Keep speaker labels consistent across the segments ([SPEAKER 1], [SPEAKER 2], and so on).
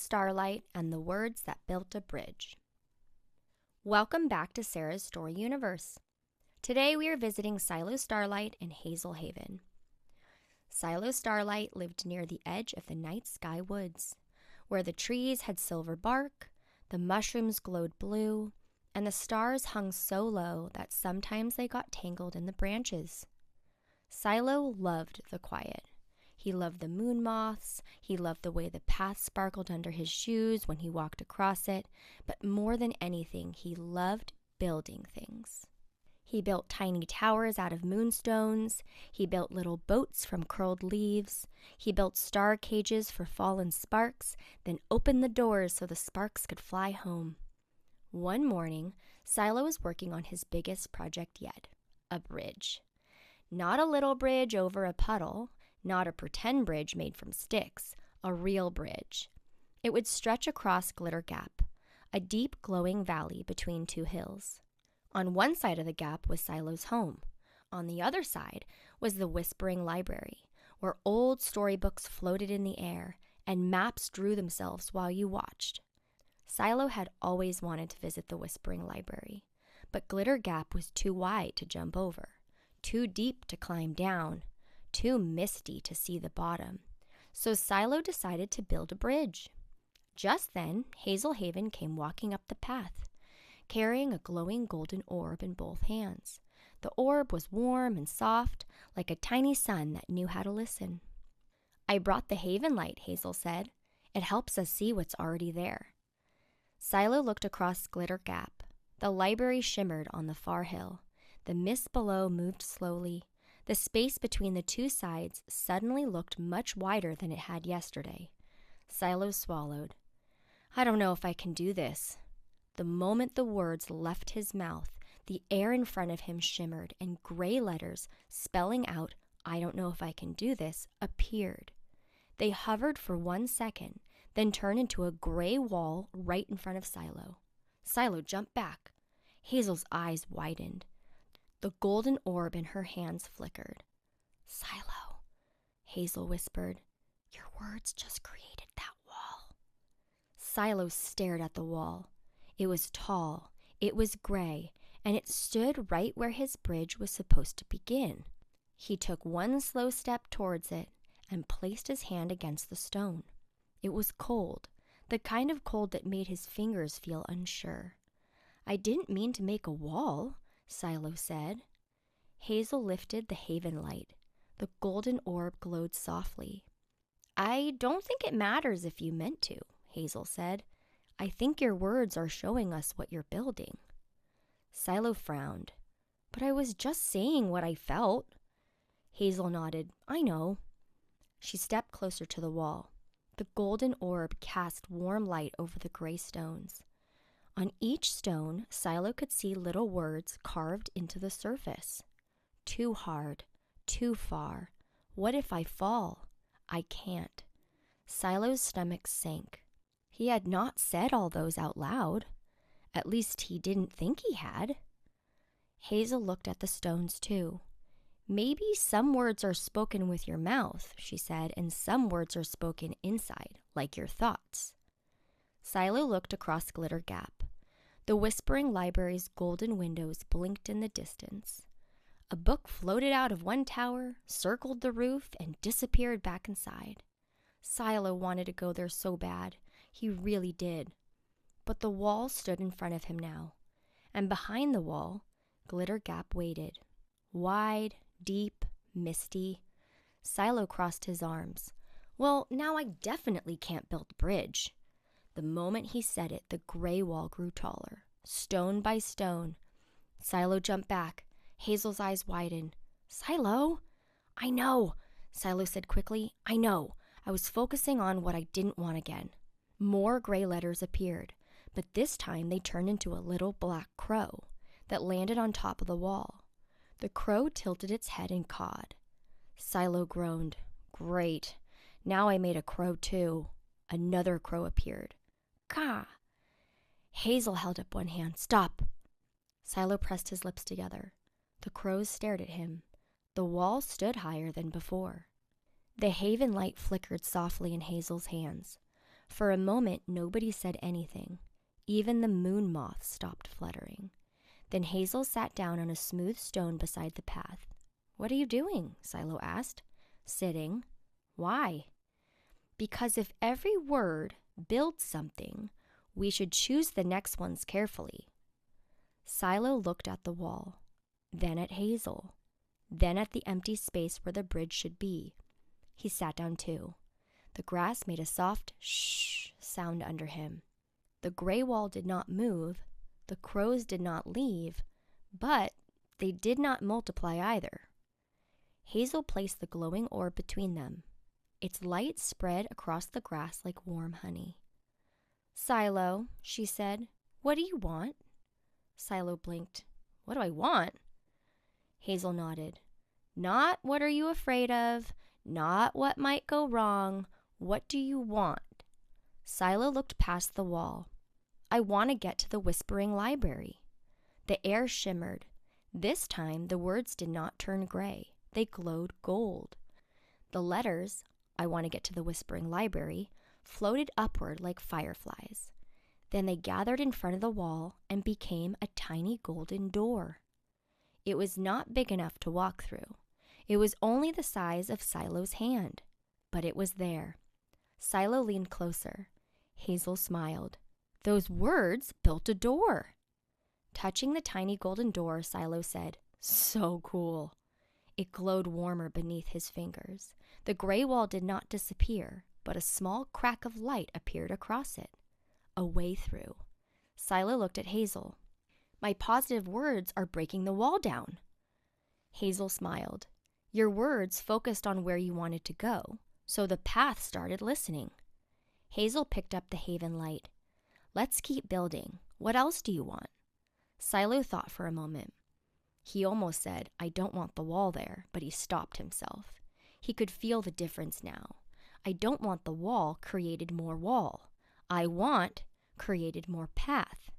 [SPEAKER 1] Starlight and the Words That Built a Bridge. Welcome back to Sarah's Story Universe. Today we are visiting Silo Starlight in Hazel Haven. Silo Starlight lived near the edge of the night sky woods, where the trees had silver bark, the mushrooms glowed blue, and the stars hung so low that sometimes they got tangled in the branches. Silo loved the quiet. He loved the moon moths, he loved the way the path sparkled under his shoes when he walked across it, but more than anything, he loved building things. He built tiny towers out of moonstones, he built little boats from curled leaves, he built star cages for fallen sparks, then opened the doors so the sparks could fly home. One morning, Silo was working on his biggest project yet, a bridge. Not a little bridge over a puddle, not a pretend bridge made from sticks, a real bridge. It would stretch across Glitter Gap, a deep glowing valley between two hills. On one side of the gap was Silo's home. On the other side was the Whispering Library, where old storybooks floated in the air and maps drew themselves while you watched. Silo had always wanted to visit the Whispering Library, but Glitter Gap was too wide to jump over, too deep to climb down, too misty to see the bottom, so Silo decided to build a bridge. Just then, Hazel Haven came walking up the path, carrying a glowing golden orb in both hands. The orb was warm and soft, like a tiny sun that knew how to listen. "I brought the Haven light," Hazel said. "It helps us see what's already there." Silo looked across Glitter Gap. The library shimmered on the far hill. The mist below moved slowly. The space between the two sides suddenly looked much wider than it had yesterday. Silo swallowed. "I don't know if I can do this." The moment the words left his mouth, the air in front of him shimmered, and gray letters spelling out, "I don't know if I can do this," appeared. They hovered for 1 second, then turned into a gray wall right in front of Silo. Silo jumped back. Hazel's eyes widened. The golden orb in her hands flickered. "Silo," Hazel whispered, "your words just created that wall." Silo stared at the wall. It was tall, it was gray, and it stood right where his bridge was supposed to begin. He took one slow step towards it and placed his hand against the stone. It was cold, the kind of cold that made his fingers feel unsure. "I didn't mean to make a wall," Silo said. Hazel lifted the Haven light. The golden orb glowed softly. "I don't think it matters if you meant to," Hazel said. "I think your words are showing us what you're building." Silo frowned. "But I was just saying what I felt." Hazel nodded. "I know." She stepped closer to the wall. The golden orb cast warm light over the gray stones. On each stone, Silo could see little words carved into the surface. "Too hard, too far. What if I fall? I can't." Silo's stomach sank. He had not said all those out loud. At least he didn't think he had. Hazel looked at the stones too. "Maybe some words are spoken with your mouth," she said, "and some words are spoken inside, like your thoughts." Silo looked across Glitter Gap. The Whispering Library's golden windows blinked in the distance. A book floated out of one tower, circled the roof, and disappeared back inside. Silo wanted to go there so bad. He really did. But the wall stood in front of him now. And behind the wall, Glitter Gap waited. Wide, deep, misty. Silo crossed his arms. "Well, now I definitely can't build a bridge." The moment he said it, the gray wall grew taller, stone by stone. Silo jumped back. Hazel's eyes widened. "Silo?" "I know," Silo said quickly. "I know. I was focusing on what I didn't want again." More gray letters appeared, but this time they turned into a little black crow that landed on top of the wall. The crow tilted its head and cawed. Silo groaned. "Great. Now I made a crow too." Another crow appeared. "Caw." Hazel held up one hand. "Stop." Silo pressed his lips together. The crows stared at him. The wall stood higher than before. The Haven light flickered softly in Hazel's hands. For a moment, nobody said anything. Even the moon moth stopped fluttering. Then Hazel sat down on a smooth stone beside the path. "What are you doing?" Silo asked. "Sitting." "Why?" "Because if every word builds something, we should choose the next ones carefully." Silo looked at the wall, then at Hazel, then at the empty space where the bridge should be. He sat down too. The grass made a soft shh sound under him. The gray wall did not move, the crows did not leave, but they did not multiply either. Hazel placed the glowing orb between them. Its light spread across the grass like warm honey. "Silo," she said, "what do you want?" Silo blinked. "What do I want?" Hazel nodded. "Not what are you afraid of, not what might go wrong. What do you want?" Silo looked past the wall. "I want to get to the Whispering Library." The air shimmered. This time the words did not turn gray. They glowed gold. The letters, "I want to get to the Whispering Library," floated upward like fireflies. Then they gathered in front of the wall and became a tiny golden door. It was not big enough to walk through. It was only the size of Silo's hand, but it was there. Silo leaned closer. Hazel smiled. "Those words built a door." Touching the tiny golden door, Silo said, "So cool." It glowed warmer beneath his fingers. The gray wall did not disappear, but a small crack of light appeared across it. A way through. Silo looked at Hazel. "My positive words are breaking the wall down." Hazel smiled. "Your words focused on where you wanted to go, so the path started listening." Hazel picked up the Haven light. "Let's keep building. What else do you want?" Silo thought for a moment. He almost said, "I don't want the wall there," but he stopped himself. He could feel the difference now. "I don't want the wall created more wall. I want created more path."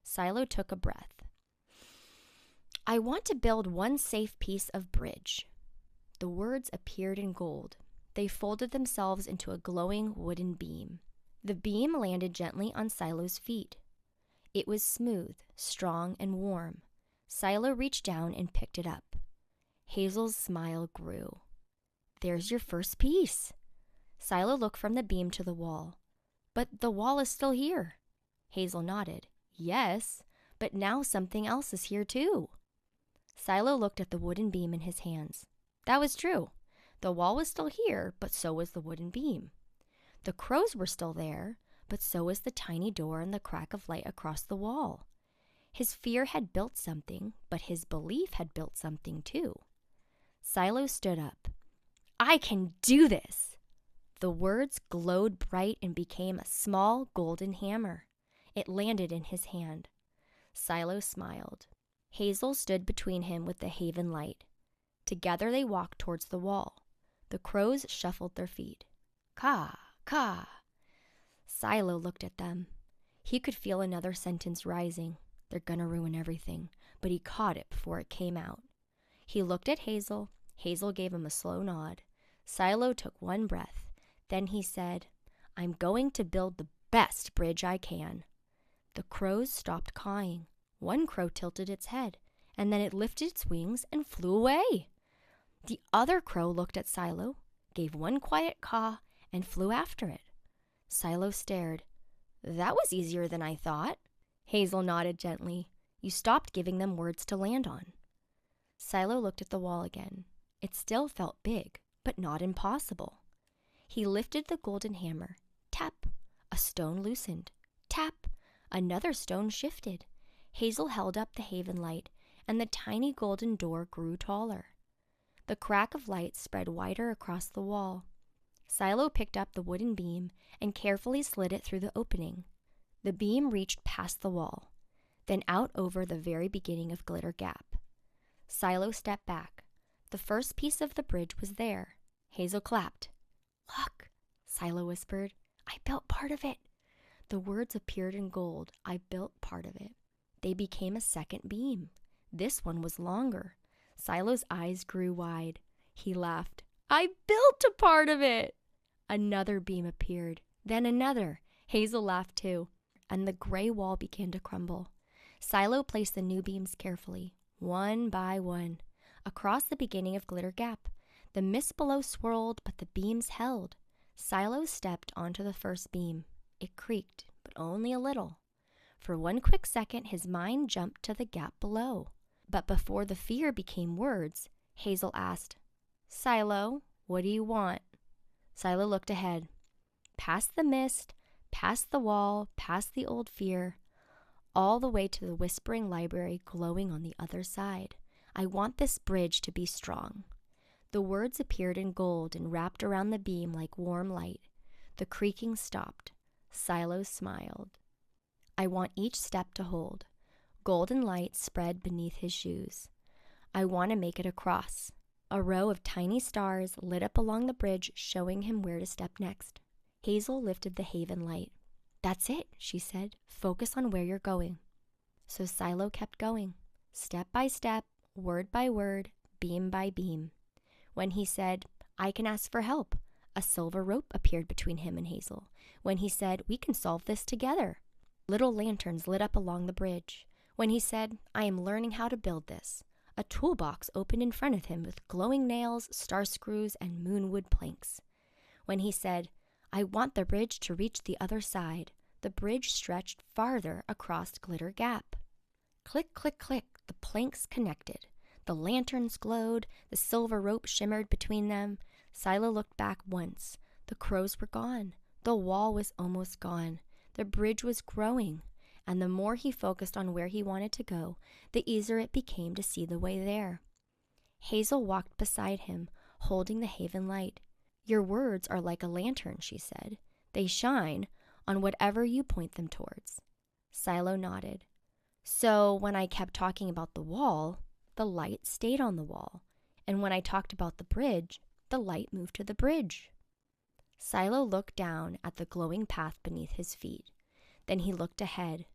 [SPEAKER 1] Silo took a breath. "I want to build one safe piece of bridge." The words appeared in gold. They folded themselves into a glowing wooden beam. The beam landed gently on Silo's feet. It was smooth, strong, and warm. Silo reached down and picked it up. Hazel's smile grew. "There's your first piece." Silo looked from the beam to the wall. "But the wall is still here." Hazel nodded. "Yes, but now something else is here too." Silo looked at the wooden beam in his hands. That was true. The wall was still here, but so was the wooden beam. The crows were still there, but so was the tiny door and the crack of light across the wall. His fear had built something, but his belief had built something too. Silo stood up. "I can do this!" The words glowed bright and became a small golden hammer. It landed in his hand. Silo smiled. Hazel stood between him with the Haven light. Together they walked towards the wall. The crows shuffled their feet. "Caw, caw." Silo looked at them. He could feel another sentence rising. They're gonna ruin everything. But he caught it before it came out. He looked at Hazel. Hazel gave him a slow nod. Silo took one breath. Then he said, "I'm going to build the best bridge I can." The crows stopped cawing. One crow tilted its head, and then it lifted its wings and flew away. The other crow looked at Silo, gave one quiet caw, and flew after it. Silo stared. "That was easier than I thought." Hazel nodded gently. "You stopped giving them words to land on." Silo looked at the wall again. It still felt big, but not impossible. He lifted the golden hammer. Tap! A stone loosened. Tap! Another stone shifted. Hazel held up the Haven light, and the tiny golden door grew taller. The crack of light spread wider across the wall. Silo picked up the wooden beam and carefully slid it through the opening. The beam reached past the wall, then out over the very beginning of Glitter Gap. Silo stepped back. The first piece of the bridge was there. Hazel clapped. "Look," Silo whispered. "I built part of it." The words appeared in gold. "I built part of it." They became a second beam. This one was longer. Silo's eyes grew wide. He laughed. "I built a part of it." Another beam appeared. then another. Hazel laughed too, and the gray wall began to crumble. Silo placed the new beams carefully, one by one, across the beginning of Glitter Gap. The mist below swirled, but the beams held. Silo stepped onto the first beam. It creaked, but only a little. For one quick second, his mind jumped to the gap below. But before the fear became words, Hazel asked, "Silo, what do you want?" Silo looked ahead. Past the mist, past the wall, past the old fear, all the way to the whispering library glowing on the other side. "I want this bridge to be strong." The words appeared in gold and wrapped around the beam like warm light. The creaking stopped. Silo smiled. "I want each step to hold." Golden light spread beneath his shoes. "I want to make it a cross." A row of tiny stars lit up along the bridge, showing him where to step next. Hazel lifted the Haven light. "That's it," she said. "Focus on where you're going." So Silo kept going, step by step, word by word, beam by beam. When he said, "I can ask for help," a silver rope appeared between him and Hazel. When he said, "We can solve this together," little lanterns lit up along the bridge. When he said, "I am learning how to build this," a toolbox opened in front of him with glowing nails, star screws, and moonwood planks. When he said, "I want the bridge to reach the other side," the bridge stretched farther across Glitter Gap. Click, click, click, the planks connected. The lanterns glowed, the silver rope shimmered between them. Silo looked back once. The crows were gone. The wall was almost gone. The bridge was growing. And the more he focused on where he wanted to go, the easier it became to see the way there. Hazel walked beside him, holding the Haven light. "Your words are like a lantern," she said. "They shine on whatever you point them towards." Silo nodded. "So when I kept talking about the wall, the light stayed on the wall. And when I talked about the bridge, the light moved to the bridge." Silo looked down at the glowing path beneath his feet. Then he looked ahead.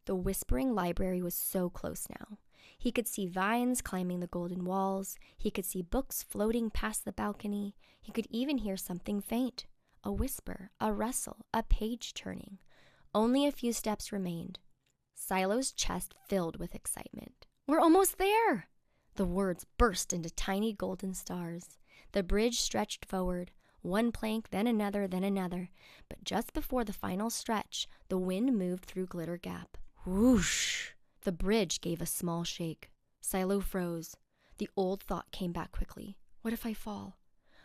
[SPEAKER 1] The whispering library was so close now. He could see vines climbing the golden walls. He could see books floating past the balcony. He could even hear something faint, a whisper, a rustle, a page turning. Only a few steps remained. Silo's chest filled with excitement. "We're almost there!" The words burst into tiny golden stars. The bridge stretched forward, one plank, then another, then another. But just before the final stretch, the wind moved through Glitter Gap. Whoosh! The bridge gave a small shake. Silo froze. The old thought came back quickly. What if I fall?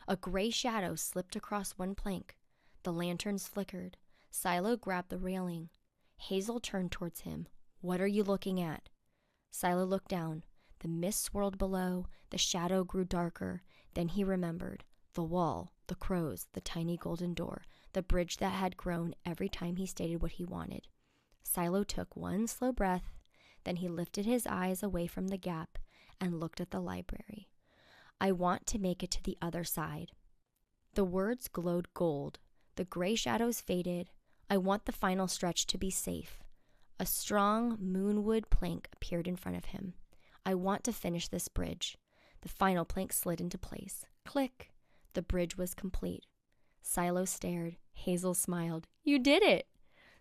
[SPEAKER 1] A gray shadow slipped across one plank. The lanterns flickered. Silo grabbed the railing. Hazel turned towards him. "What are you looking at?" Silo looked down. The mist swirled below. The shadow grew darker. Then he remembered. The wall, the crows, the tiny golden door, the bridge that had grown every time he stated what he wanted. Silo took one slow breath. Then he lifted his eyes away from the gap and looked at the library. "I want to make it to the other side." The words glowed gold. The gray shadows faded. "I want the final stretch to be safe." A strong moonwood plank appeared in front of him. "I want to finish this bridge." The final plank slid into place. Click! The bridge was complete. Silo stared. Hazel smiled. "You did it!"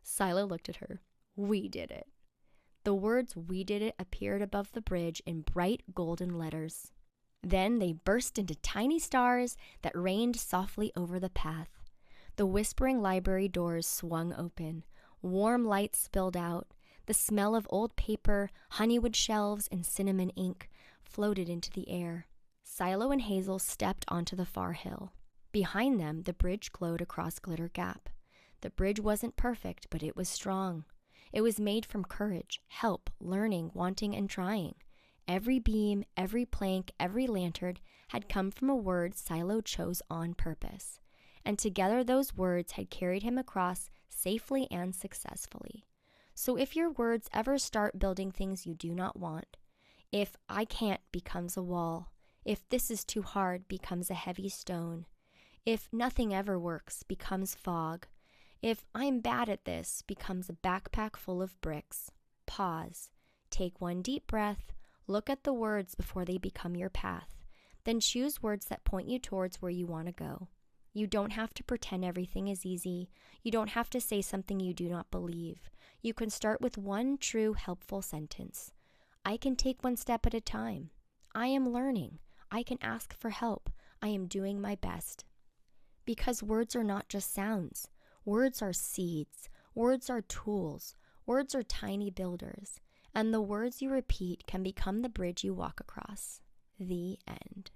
[SPEAKER 1] Silo looked at her. "We did it." The words "we did it" appeared above the bridge in bright golden letters. Then they burst into tiny stars that rained softly over the path. The whispering library doors swung open. Warm light spilled out. The smell of old paper, honeywood shelves, and cinnamon ink floated into the air. Silo and Hazel stepped onto the far hill. Behind them, the bridge glowed across Glitter Gap. The bridge wasn't perfect, but it was strong. It was made from courage, help, learning, wanting, and trying. Every beam, every plank, every lantern had come from a word Silo chose on purpose. And together those words had carried him across safely and successfully. So if your words ever start building things you do not want, if "I can't" becomes a wall, if "this is too hard" becomes a heavy stone, if "nothing ever works" becomes fog, if "I'm bad at this" becomes a backpack full of bricks, pause, take one deep breath, look at the words before they become your path, then choose words that point you towards where you want to go. You don't have to pretend everything is easy. You don't have to say something you do not believe. You can start with one true helpful sentence. I can take one step at a time. I am learning. I can ask for help. I am doing my best. Because words are not just sounds. Words are seeds. Words are tools. Words are tiny builders. And the words you repeat can become the bridge you walk across. The end.